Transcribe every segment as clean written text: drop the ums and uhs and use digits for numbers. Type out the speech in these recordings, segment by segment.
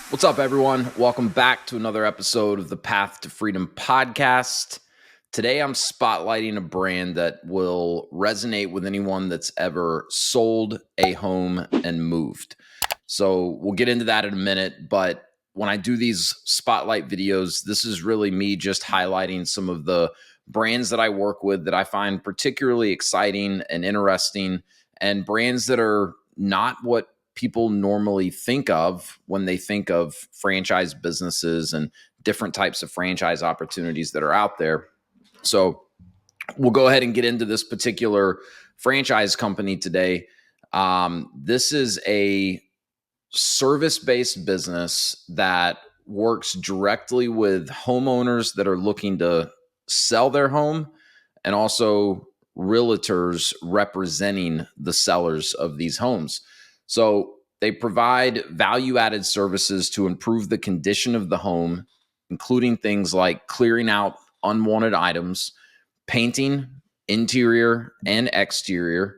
What's up, everyone? Welcome back to another episode of the Path to Freedom podcast. Today, I'm spotlighting a brand that will resonate with anyone that's ever sold a home and moved. So we'll get into that in a minute. But when I do these spotlight videos, this is really me just highlighting some of the brands that I work with that I find particularly exciting and interesting, and brands that are not what people normally think of when they think of franchise businesses and different types of franchise opportunities that are out there. So we'll go ahead and get into this particular franchise company today. This is a service-based business that works directly with homeowners that are looking to sell their home, and also realtors representing the sellers of these homes. So they provide value-added services to improve the condition of the home, including things like clearing out unwanted items, painting, interior and exterior,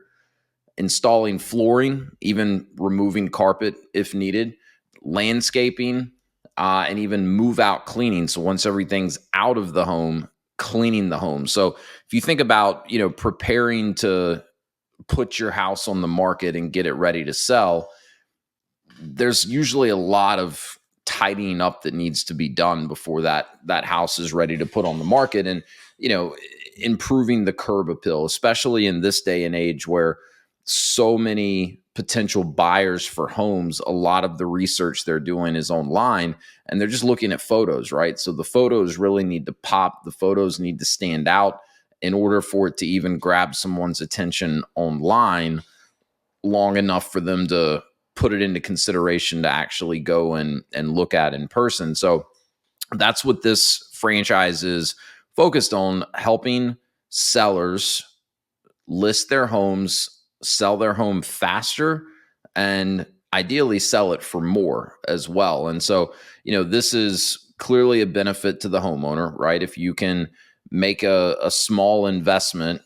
installing flooring, even removing carpet if needed, landscaping, and even move out cleaning. So once everything's out of the home, cleaning the home. So if you think about, preparing to put your house on the market and get it ready to sell, there's usually a lot of tidying up that needs to be done before that house is ready to put on the market. And improving the curb appeal, especially in this day and age where so many potential buyers for homes, a lot of the research they're doing is online and they're just looking at photos, right? So the photos really need to pop, the photos need to stand out in order for it to even grab someone's attention online long enough for them to put it into consideration to actually go and look at in person. So that's what this franchise is focused on, helping sellers list their homes, sell their home faster, and ideally sell it for more as well. And so, this is clearly a benefit to the homeowner, right? If you can make a small investment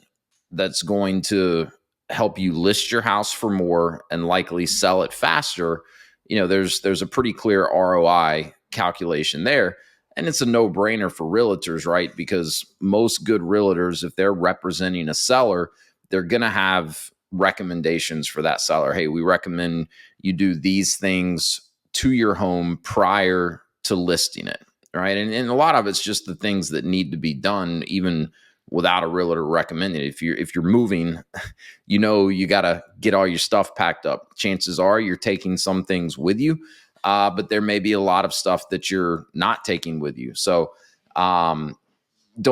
that's going to help you list your house for more and likely sell it faster, there's a pretty clear ROI calculation there. And it's a no-brainer for realtors, right? Because most good realtors, if they're representing a seller, they're going to have recommendations for that seller. Hey, we recommend you do these things to your home prior to listing it, right? And a lot of it's just the things that need to be done, even without a realtor recommending it. If you're moving, you got to get all your stuff packed up. Chances are you're taking some things with you, but there may be a lot of stuff that you're not taking with you. So don't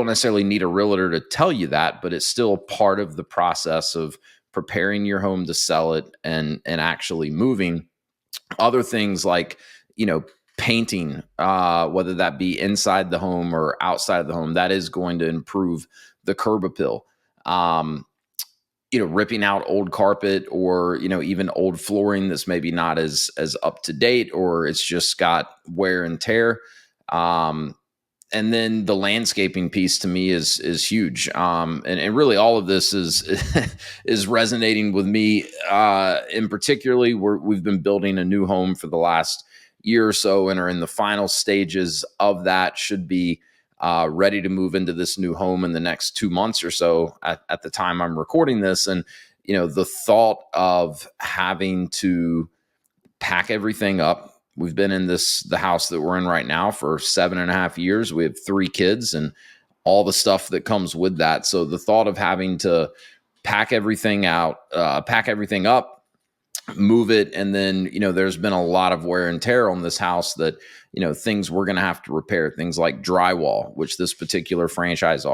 necessarily need a realtor to tell you that, but it's still part of the process of preparing your home to sell it and actually moving. Other things like, painting, whether that be inside the home or outside of the home, that is going to improve the curb appeal. Ripping out old carpet or, even old flooring that's maybe not as up to date, or it's just got wear and tear. And then the landscaping piece to me is huge. And really all of this is is resonating with me. In particularly, we've been building a new home for the last year or so and are in the final stages of that. Should be ready to move into this new home in the next 2 months or so at the time I'm recording this. And, the thought of having to pack everything up. We've been in the house that we're in right now for 7.5 years. We have 3 kids and all the stuff that comes with that. So the thought of having to pack everything up, move it, and then, there's been a lot of wear and tear on this house that, things we're going to have to repair, things like drywall, which this particular franchise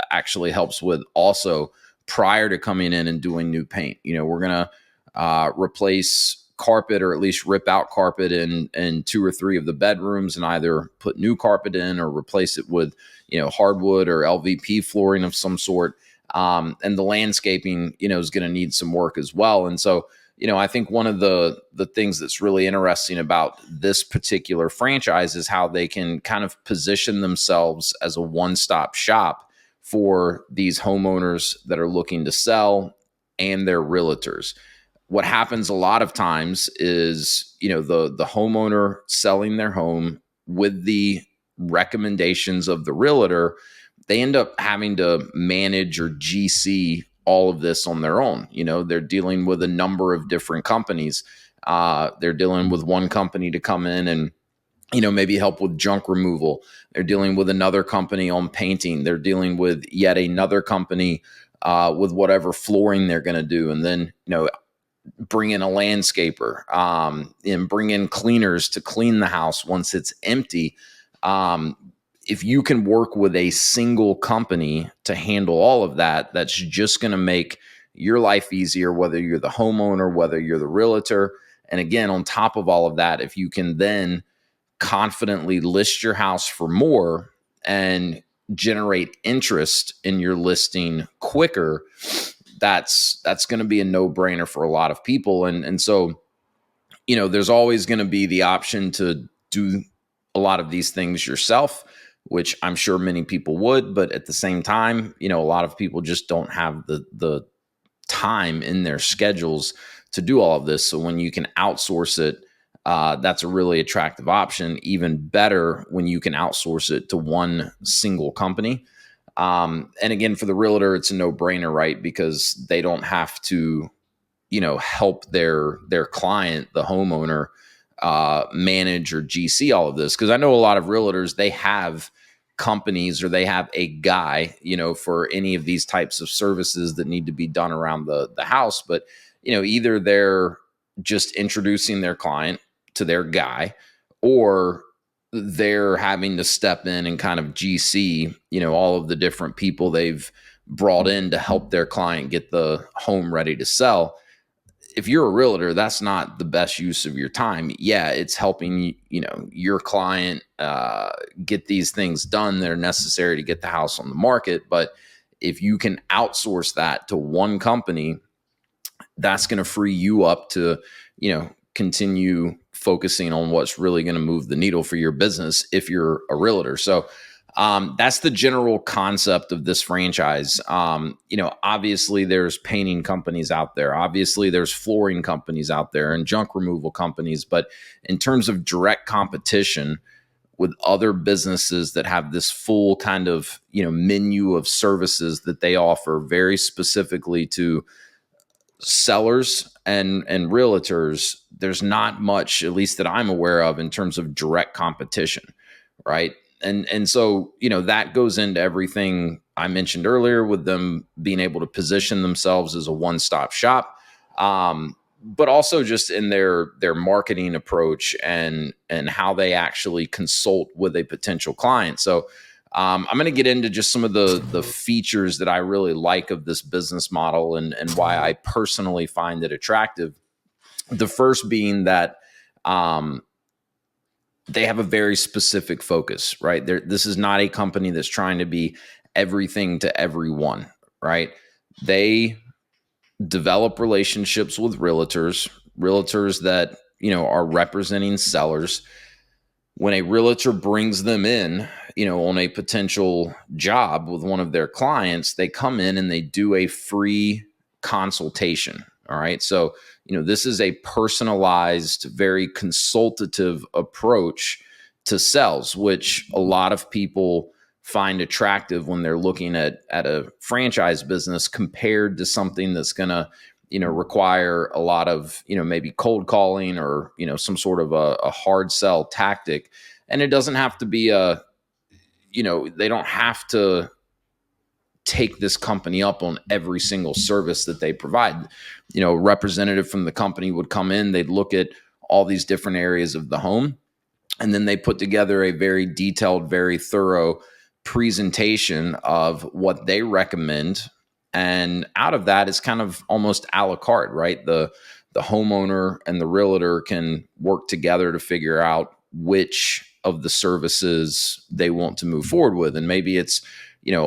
actually helps with also prior to coming in and doing new paint. We're going to replace carpet, or at least rip out carpet in 2 or 3 of the bedrooms and either put new carpet in or replace it with, hardwood or LVP flooring of some sort. And the landscaping, is going to need some work as well. And so, I think one of the things that's really interesting about this particular franchise is how they can kind of position themselves as a one-stop shop for these homeowners that are looking to sell and their realtors. what happens a lot of times is, the homeowner selling their home with the recommendations of the realtor, they end up having to manage or GC all of this on their own. They're dealing with a number of different companies. They're dealing with one company to come in and maybe help with junk removal. They're dealing with another company on painting. They're dealing with yet another company with whatever flooring they're going to do. And then, bring in a landscaper and bring in cleaners to clean the house once it's empty. If you can work with a single company to handle all of that, that's just going to make your life easier, whether you're the homeowner, whether you're the realtor. And again, on top of all of that, if you can then confidently list your house for more and generate interest in your listing quicker, that's going to be a no-brainer for a lot of people. And so, there's always going to be the option to do a lot of these things yourself, which I'm sure many people would, but at the same time, a lot of people just don't have the time in their schedules to do all of this. So when you can outsource it, that's a really attractive option. Even better when you can outsource it to one single company. And again, for the realtor, it's a no-brainer, right? Because they don't have to, help their client, the homeowner, manage or GC all of this. Because I know a lot of realtors, they have companies or they have a guy, for any of these types of services that need to be done around the house. But, either they're just introducing their client to their guy, or they're having to step in and kind of GC, all of the different people they've brought in to help their client get the home ready to sell. If you're a realtor, that's not the best use of your time. Yeah, it's helping, your client get these things done that are necessary to get the house on the market. But if you can outsource that to one company, that's going to free you up to, continue focusing on what's really going to move the needle for your business if you're a realtor. So that's the general concept of this franchise. Obviously there's painting companies out there. Obviously there's flooring companies out there and junk removal companies. But in terms of direct competition with other businesses that have this full kind of, menu of services that they offer very specifically to sellers and realtors, there's not much, at least that I'm aware of, in terms of direct competition, right? And so, that goes into everything I mentioned earlier with them being able to position themselves as a one-stop shop, but also just in their marketing approach and how they actually consult with a potential client. So I'm going to get into just some of the features that I really like of this business model and why I personally find it attractive. The first being that they have a very specific focus, right? This is not a company that's trying to be everything to everyone, right? They develop relationships with realtors that, are representing sellers. When a realtor brings them in, on a potential job with one of their clients, they come in and they do a free consultation. All right. So, this is a personalized, very consultative approach to sales, which a lot of people find attractive when they're looking at a franchise business compared to something that's going to, require a lot of, maybe cold calling or, some sort of a hard sell tactic. And it doesn't have to be they don't have to take this company up on every single service that they provide. A representative from the company would come in, they'd look at all these different areas of the home, and then they put together a very detailed, very thorough presentation of what they recommend. And out of that is kind of almost a la carte, right? The homeowner and the realtor can work together to figure out which of the services they want to move forward with. And maybe it's,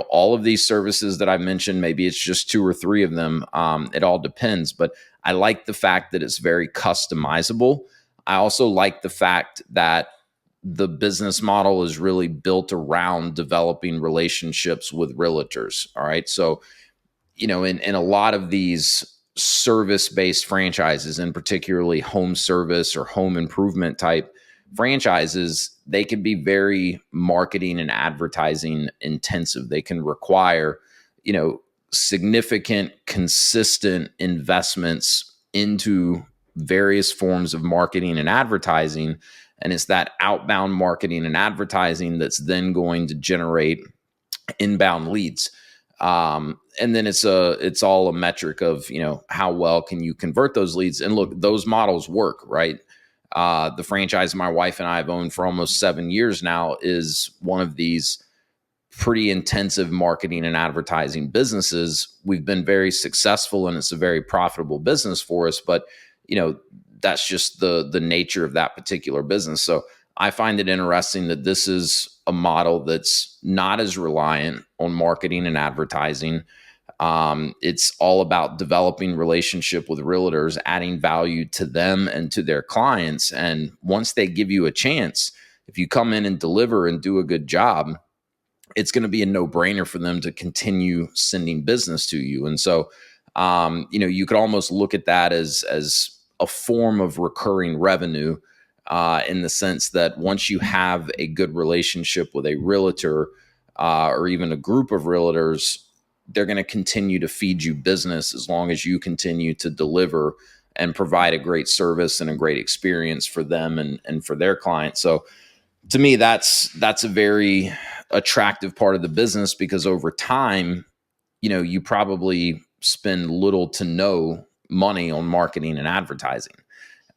all of these services that I mentioned, maybe it's just two or three of them. It all depends. But I like the fact that it's very customizable. I also like the fact that the business model is really built around developing relationships with realtors. All right. So, in a lot of these service-based franchises, and particularly home service or home improvement type franchises, they can be very marketing and advertising intensive. They can require, significant, consistent investments into various forms of marketing and advertising. And it's that outbound marketing and advertising that's then going to generate inbound leads. And then it's all a metric of, how well can you convert those leads? And look, those models work, right? The franchise my wife and I have owned for almost 7 years now is one of these pretty intensive marketing and advertising businesses. We've been very successful and it's a very profitable business for us, but that's just the nature of that particular business. So I find it interesting that this is a model that's not as reliant on marketing and advertising. It's all about developing relationship with realtors, adding value to them and to their clients. And once they give you a chance, if you come in and deliver and do a good job, it's going to be a no-brainer for them to continue sending business to you. And so, you could almost look at that as a form of recurring revenue, in the sense that once you have a good relationship with a realtor, or even a group of realtors, they're going to continue to feed you business as long as you continue to deliver and provide a great service and a great experience for them and for their clients. So to me, that's a very attractive part of the business, because over time, you probably spend little to no money on marketing and advertising.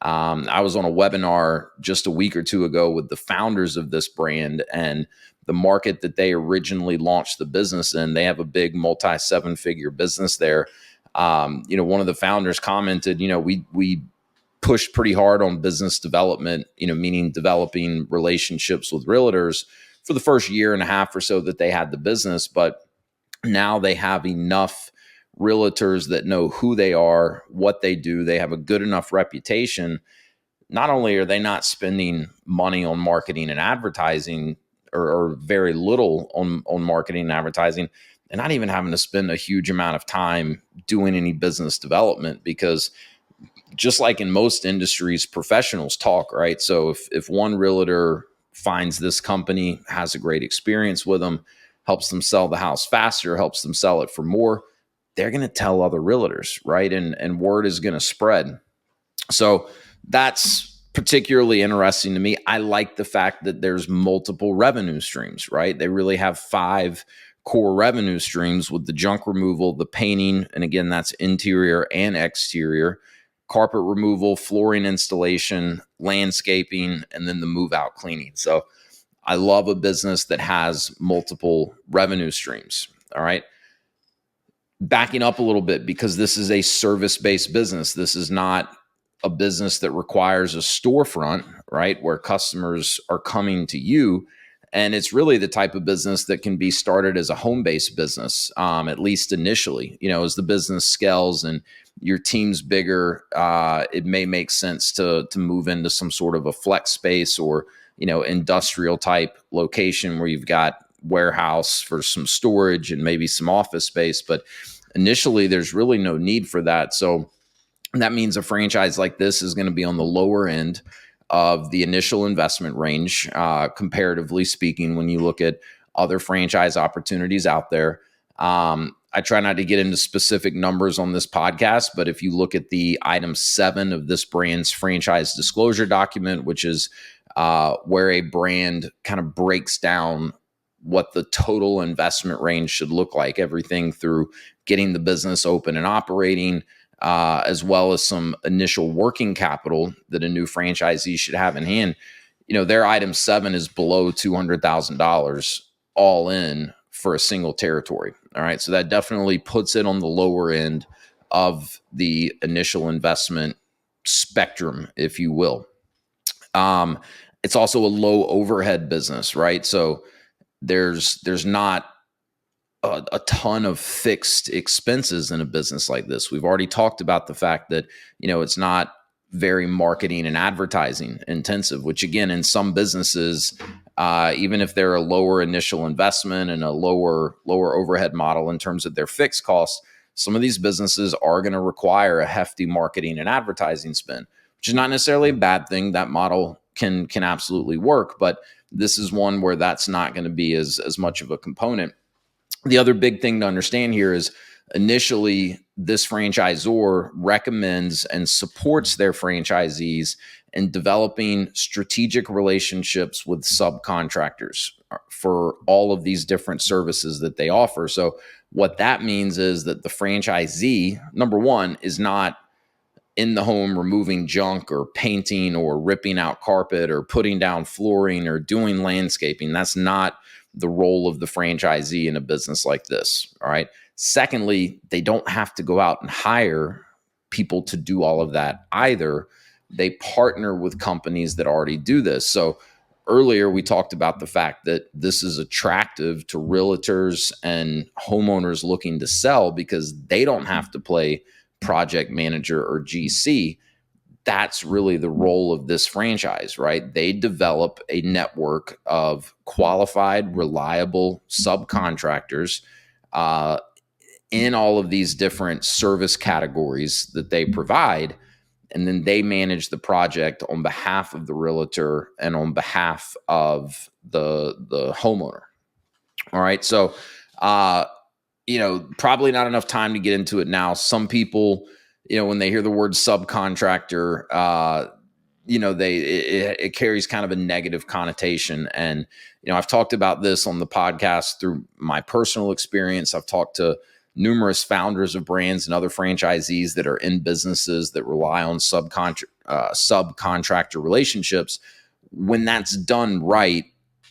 I was on a webinar just a week or two ago with the founders of this brand, and the market that they originally launched the business in, they have a big multi-7-figure business there. One of the founders commented, we pushed pretty hard on business development, meaning developing relationships with realtors for the first year and a half or so that they had the business. But now they have enough realtors that know who they are, what they do. They have a good enough reputation. Not only are they not spending money on marketing and advertising, or very little on marketing and advertising, they're not even having to spend a huge amount of time doing any business development, because just like in most industries, professionals talk, right? So if one realtor finds this company, has a great experience with them, helps them sell the house faster, helps them sell it for more, they're going to tell other realtors, right? And word is going to spread. So that's particularly interesting to me. I like the fact that there's multiple revenue streams, right? They really have 5 core revenue streams, with the junk removal, the painting, and again, that's interior and exterior, carpet removal, flooring installation, landscaping, and then the move out cleaning. So I love a business that has multiple revenue streams. All right. Backing up a little bit, because this is a service-based business. This is not a business that requires a storefront, right, where customers are coming to you. And it's really the type of business that can be started as a home-based business, at least initially. As the business scales and your team's bigger, it may make sense to move into some sort of a flex space, or industrial type location where you've got warehouse for some storage and maybe some office space. But initially, there's really no need for that. So that means a franchise like this is going to be on the lower end of the initial investment range, comparatively speaking, when you look at other franchise opportunities out there. I try not to get into specific numbers on this podcast, but if you look at the item 7 of this brand's franchise disclosure document, which is where a brand kind of breaks down what the total investment range should look like, everything through getting the business open and operating, as well as some initial working capital that a new franchisee should have in hand. Their item 7 is below $200,000 all in for a single territory. All right. So that definitely puts it on the lower end of the initial investment spectrum, if you will. It's also a low overhead business, right? So there's not a ton of fixed expenses in a business like this. We've already talked about the fact that, it's not very marketing and advertising intensive, which again, in some businesses, even if they're a lower initial investment and a lower overhead model in terms of their fixed costs, some of these businesses are going to require a hefty marketing and advertising spend, which is not necessarily a bad thing. That model can absolutely work, but this is one where that's not going to be as much of a component. The other big thing to understand here is initially this franchisor recommends and supports their franchisees in developing strategic relationships with subcontractors for all of these different services that they offer. So what that means is that the franchisee, number one, is not in the home removing junk or painting or ripping out carpet or putting down flooring or doing landscaping. That's not the role of the franchisee in a business like this. All right. Secondly, they don't have to go out and hire people to do all of that either. They partner with companies that already do this. So earlier we talked about the fact that this is attractive to realtors and homeowners looking to sell because they don't have to play project manager or GC. That's really the role of this franchise, right? They develop a network of qualified, reliable subcontractors in all of these different service categories that they provide. And then they manage the project on behalf of the realtor and on behalf of the homeowner. All right. So, probably not enough time to get into it now. Some people, when they hear the word subcontractor, it carries kind of a negative connotation. And, I've talked about this on the podcast through my personal experience. I've talked to numerous founders of brands and other franchisees that are in businesses that rely on subcontractor relationships. When that's done right,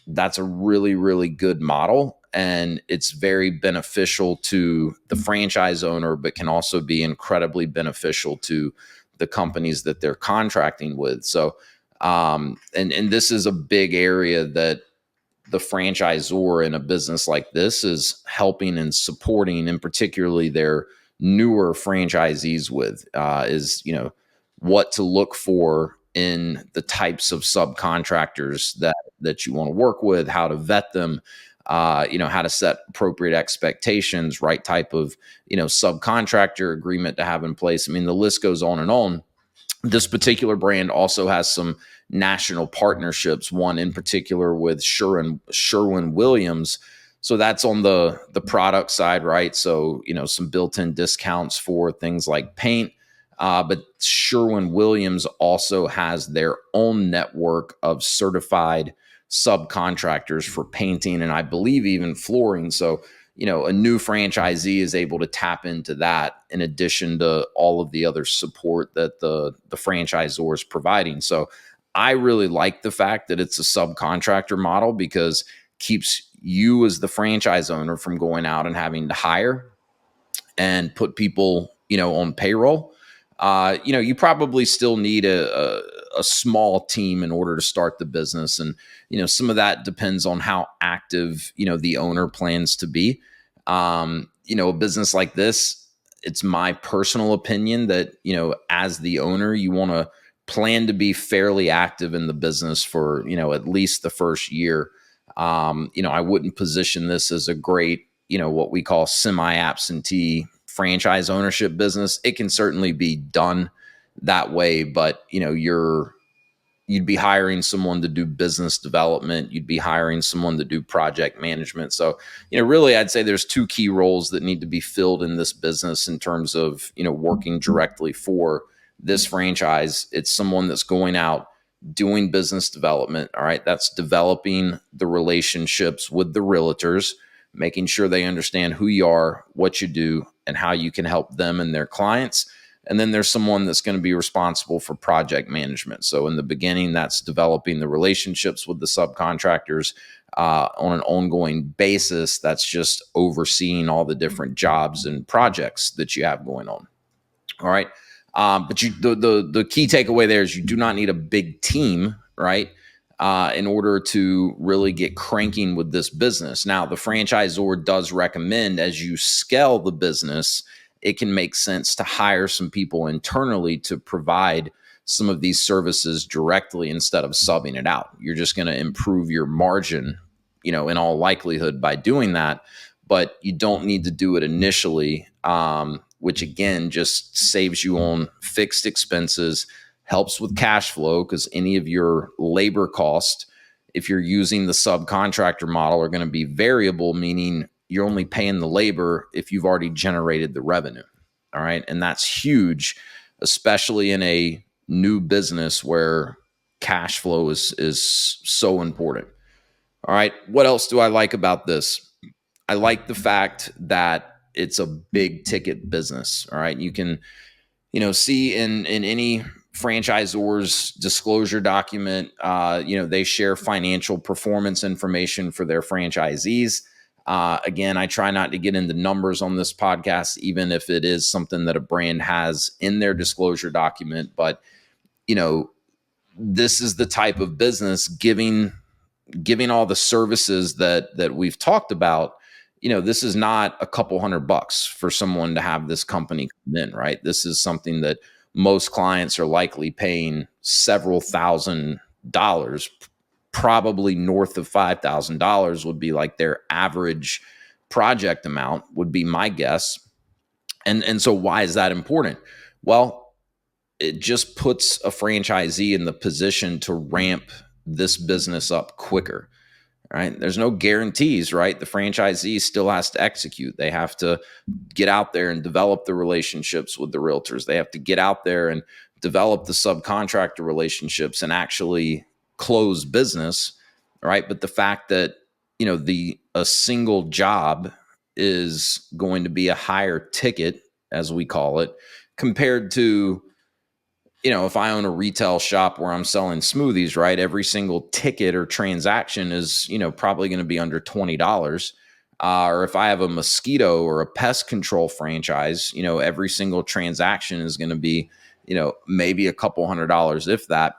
that's a really, really good model. And it's very beneficial to the franchise owner, but can also be incredibly beneficial to the companies that they're contracting with. So, and this is a big area that the franchisor in a business like this is helping and supporting, and particularly their newer franchisees with, is, what to look for in the types of subcontractors that you want to work with, how to vet them, how to set appropriate expectations, right type of, subcontractor agreement to have in place. I mean, the list goes on and on. This particular brand also has some national partnerships, one in particular with Sherwin-Williams. So that's on the product side, right? So, some built-in discounts for things like paint. But Sherwin-Williams also has their own network of certified subcontractors for painting and I believe even flooring. So, a new franchisee is able to tap into that in addition to all of the other support that the franchisor is providing. So I really like the fact that it's a subcontractor model because keeps you as the franchise owner from going out and having to hire and put people, on payroll. You probably still need a small team in order to start the business. And, some of that depends on how active, the owner plans to be. A business like this, it's my personal opinion that, as the owner, you want to plan to be fairly active in the business for, at least the first year. I wouldn't position this as a great, what we call semi-absentee franchise ownership business. It can certainly be done that way, but you'd be hiring someone to do business development. You'd be hiring someone to do project management. So, really, I'd say there's two key roles that need to be filled in this business in terms of, working directly for this franchise. It's someone that's going out doing business development. All right. That's developing the relationships with the realtors, making sure they understand who you are, what you do, and how you can help them and their clients. And then there's someone that's going to be responsible for project management. So in the beginning, that's developing the relationships with the subcontractors on an ongoing basis. That's just overseeing all the different jobs and projects that you have going on. All right. But the key takeaway there is you do not need a big team, right? In order to really get cranking with this business. Now, the franchisor does recommend as you scale the business, it can make sense to hire some people internally to provide some of these services directly instead of subbing it out. You're just going to improve your margin, in all likelihood by doing that. but you don't need to do it initially, which again just saves you on fixed expenses, helps with cash flow because any of your labor costs, if you're using the subcontractor model, are going to be variable, meaning you're only paying the labor if you've already generated the revenue. All right. And that's huge, especially in a new business where cash flow is so important. All right. What else do I like about this? I like the fact that it's a big ticket business. All right. You can, see in any franchisor's disclosure document, they share financial performance information for their franchisees. Again, I try not to get into numbers on this podcast, even if it is something that a brand has in their disclosure document. But, this is the type of business giving all the services that we've talked about. This is not a couple $100 for someone to have this company come in, right? This is something that most clients are likely paying several $1,000s, probably north of $5,000 would be like their average project amount, would be my guess. And so why is that important? Well, it just puts a franchisee in the position to ramp this business up quicker. Right? There's no guarantees, right? The franchisee still has to execute. They have to get out there and develop the relationships with the realtors. They have to get out there and develop the subcontractor relationships and actually close business, right? But the fact that, a single job is going to be a higher ticket, as we call it, compared to, if I own a retail shop where I'm selling smoothies, right, every single ticket or transaction is, probably going to be under $20. Or if I have a mosquito or a pest control franchise, every single transaction is going to be, maybe a couple $100s, if that.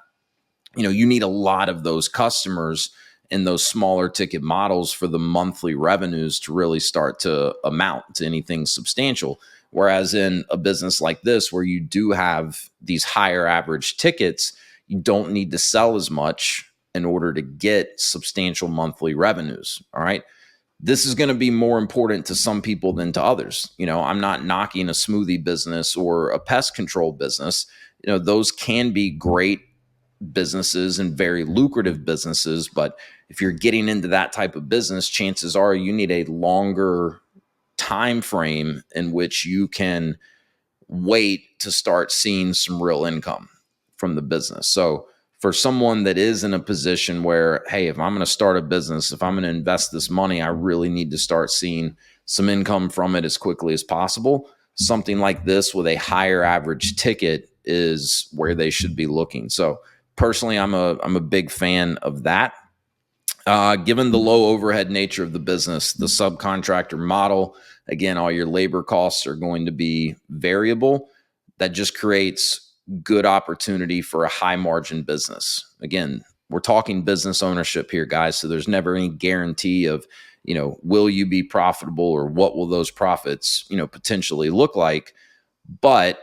You need a lot of those customers in those smaller ticket models for the monthly revenues to really start to amount to anything substantial. Whereas in a business like this, where you do have these higher average tickets, you don't need to sell as much in order to get substantial monthly revenues. All right. This is going to be more important to some people than to others. I'm not knocking a smoothie business or a pest control business. Those can be great businesses and very lucrative businesses. But if you're getting into that type of business, chances are you need a longer time frame in which you can wait to start seeing some real income from the business. So for someone that is in a position where, hey, if I'm going to start a business, if I'm going to invest this money, I really need to start seeing some income from it as quickly as possible. Something like this with a higher average ticket is where they should be looking. So personally, I'm a big fan of that. Given the low overhead nature of the business, the subcontractor model, again, all your labor costs are going to be variable. That just creates good opportunity for a high margin business. Again, we're talking business ownership here, guys. So there's never any guarantee of, will you be profitable or what will those profits, potentially look like? But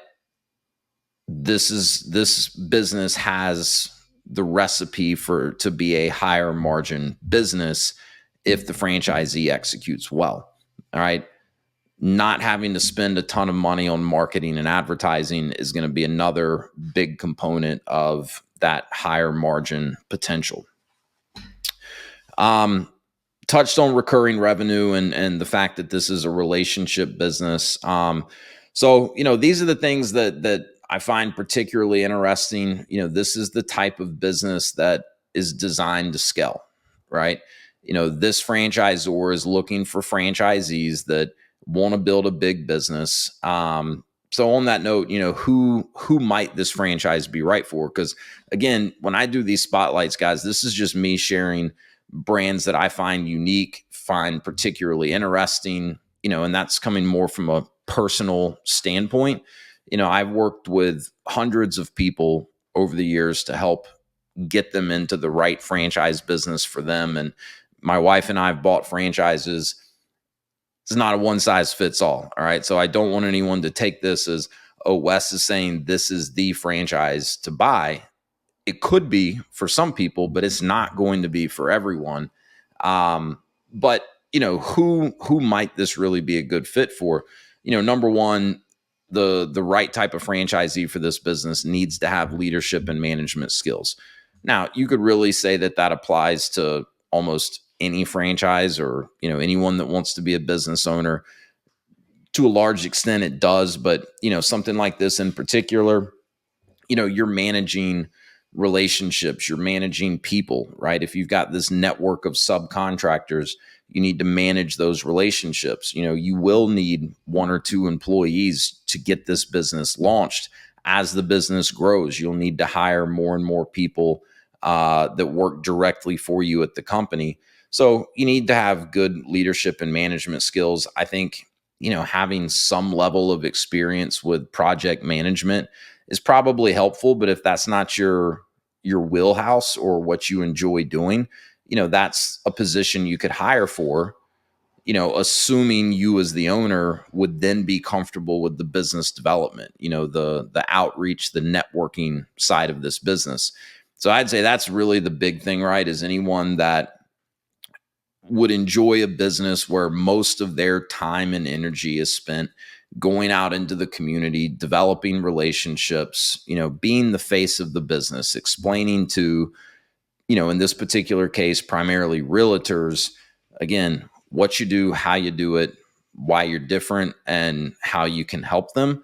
this business has the recipe to be a higher margin business if the franchisee executes well. All right. Not having to spend a ton of money on marketing and advertising is going to be another big component of that higher margin potential. Touched on recurring revenue and the fact that this is a relationship business. So, these are the things that I find particularly interesting. This is the type of business that is designed to scale, right? This franchisor is looking for franchisees that want to build a big business. So on that note, who might this franchise be right for? Because again, when I do these spotlights, guys, this is just me sharing brands that I find unique, find particularly interesting, and that's coming more from a personal standpoint. I've worked with hundreds of people over the years to help get them into the right franchise business for them. And my wife and I have bought franchises. It's not a one size fits all. All right. So I don't want anyone to take this as, oh, Wes is saying this is the franchise to buy. It could be for some people, but it's not going to be for everyone. But who might this really be a good fit for? Number one, the right type of franchisee for this business needs to have leadership and management skills. Now, you could really say that applies to almost any franchise, or anyone that wants to be a business owner. To a large extent it does, but something like this in particular, you're managing relationships, you're managing people, right? If you've got this network of subcontractors, you need to manage those relationships. You will need one or two employees to get this business launched. As the business grows, you'll need to hire more and more people that work directly for you at the company. So you need to have good leadership and management skills. I think having some level of experience with project management is probably helpful, but if that's not your wheelhouse or what you enjoy doing, that's a position you could hire for, assuming you as the owner would then be comfortable with the business development, the outreach, the networking side of this business. So I'd say that's really the big thing, right? Is anyone that would enjoy a business where most of their time and energy is spent going out into the community, developing relationships, being the face of the business, explaining to, in this particular case, primarily realtors, again, what you do, how you do it, why you're different, and how you can help them.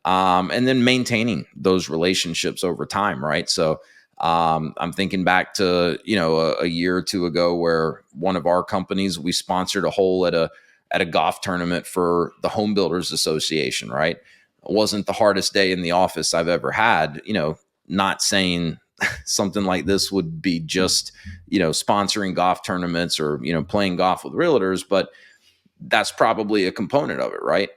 And then maintaining those relationships over time, right? So I'm thinking back to a year or two ago where one of our companies, we sponsored a hole at a golf tournament for the Home Builders Association, right? It wasn't the hardest day in the office I've ever had. Not saying something like this would be just sponsoring golf tournaments or playing golf with realtors, but that's probably a component of it, right?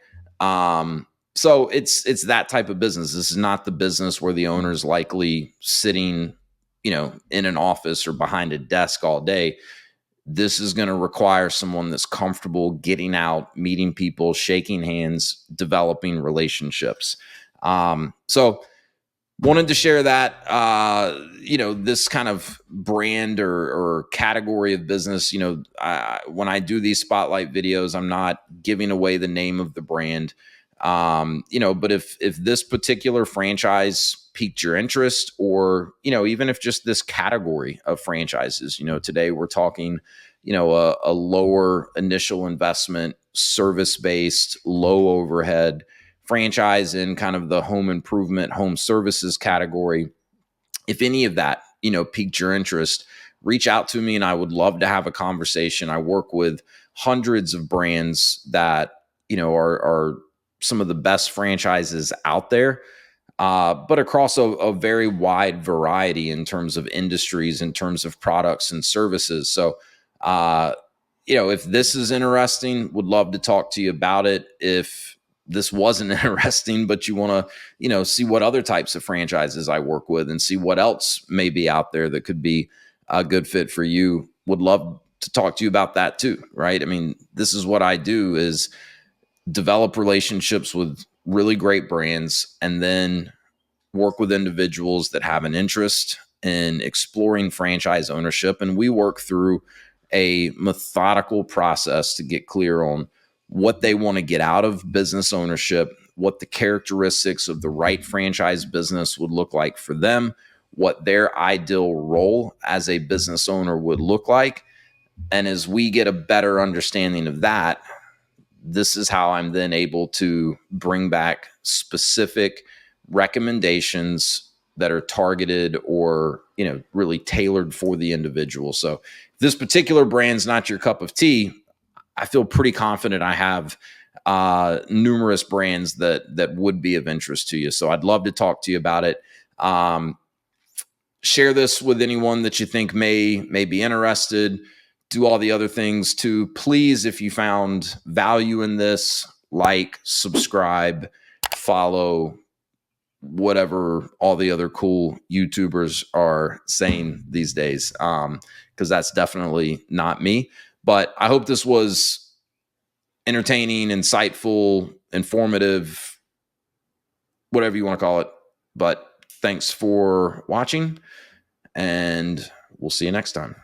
So it's that type of business. This is not the business where the owner's likely sitting, in an office or behind a desk all day. This is going to require someone that's comfortable getting out, meeting people, shaking hands, developing relationships. So wanted to share that, this kind of brand or category of business. When I do these spotlight videos, I'm not giving away the name of the brand. But if this particular franchise piqued your interest, or even if just this category of franchises, today we're talking a lower initial investment, service based, low overhead franchise in kind of the home improvement, home services category. If any of that piqued your interest, reach out to me and I would love to have a conversation. I work with hundreds of brands that are some of the best franchises out there, but across a very wide variety in terms of industries, in terms of products and services. So, if this is interesting, would love to talk to you about it. If this wasn't interesting, but you want to, see what other types of franchises I work with and see what else may be out there that could be a good fit for you, would love to talk to you about that too, right? I mean, this is what I do, is develop relationships with really great brands and then work with individuals that have an interest in exploring franchise ownership. And we work through a methodical process to get clear on what they want to get out of business ownership, what the characteristics of the right franchise business would look like for them, what their ideal role as a business owner would look like. And as we get a better understanding of that, this is how I'm then able to bring back specific recommendations that are targeted or, really tailored for the individual. So if this particular brand's not your cup of tea, I feel pretty confident I have numerous brands that would be of interest to you. So I'd love to talk to you about it. Share this with anyone that you think may be interested. Do all the other things too. Please, if you found value in this, like, subscribe, follow, whatever all the other cool YouTubers are saying these days, because that's definitely not me. But I hope this was entertaining, insightful, informative, whatever you want to call it. But thanks for watching, and we'll see you next time.